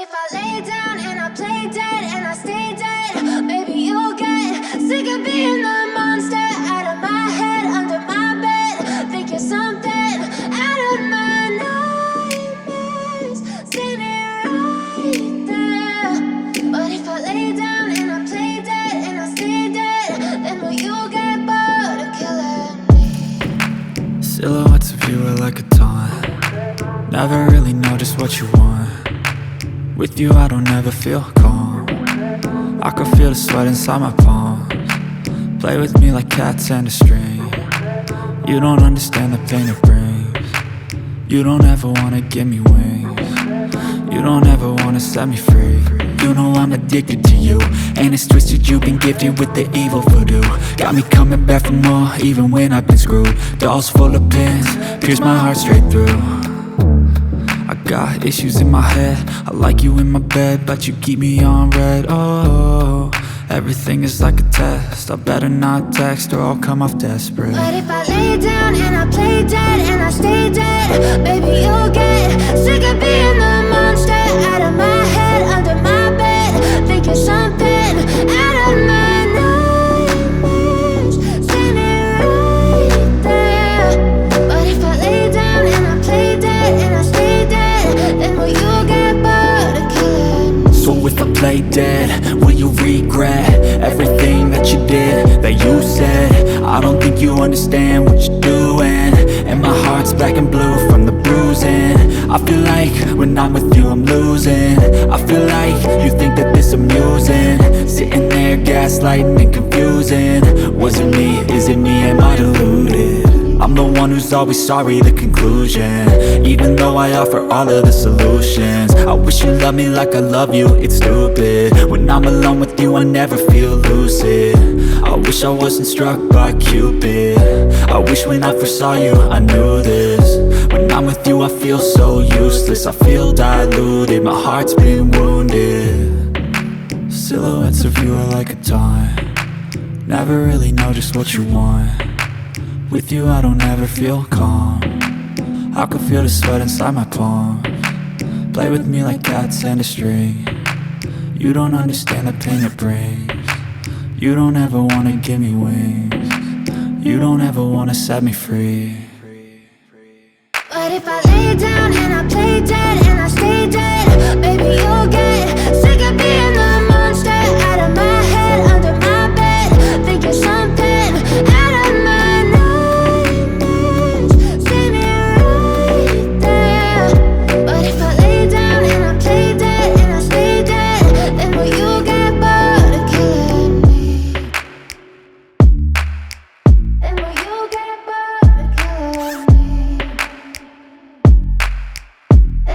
if I lay down and I play dead and I stay dead, maybe you'll get sick of being the monster out of my head, under my bed. Think you're something out of my nightmares, standing right there. But if I lay down and I play dead and I stay dead, then will you get bored of killing me? Silhouettes of you are like a taunt. Never really know just what you want. With you I don't ever feel calm. I can feel the sweat inside my palms. Play with me like cats and a string. You don't understand the pain it brings. You don't ever wanna give me wings. You don't ever wanna set me free. You know I'm addicted to you, and it's twisted, you've been gifted with the evil voodoo. Got me coming back for more, even when I've been screwed. Dolls full of pins, pierce my heart straight through. I got issues in my head, I like you in my bed, but you keep me on red. Oh, everything is like a test, I better not text or I'll come off desperate. But if I lay down and I play dead and I stay dead, baby you'll get sick of being the monster out of my head, under my bed. Think you're something out of my nightmares, standing right there. But if I lay down and I play dead and I stay dead, then will you get bored of killing me? So if I play dead, will you regret everything that you did, that you said? I don't think you understand what you're doing, and my heart's black and blue from the bruising. I feel like when I'm with you I'm losing. I feel like you think that this amusing, sitting there gaslighting and confusing. Was it me? Is it me? Am I deluded? I'm the one who's always sorry, the conclusion, even though I offer all of the solutions. I wish you loved me like I love you, it's stupid. When I'm alone with you I never feel lucid. I wish I wasn't struck by Cupid. I wish when I first saw you I knew this. When I'm with you I feel so useless, I feel diluted, my heart's been wounded. Silhouettes of you are like a taunt. Never really know just what you want. With you I don't ever feel calm. I can feel the sweat inside my palms. Play with me like cats and a string. You don't understand the pain it brings. You don't ever wanna give me wings. You don't ever wanna set me free. But if I lay down and I play dead and I stay dead,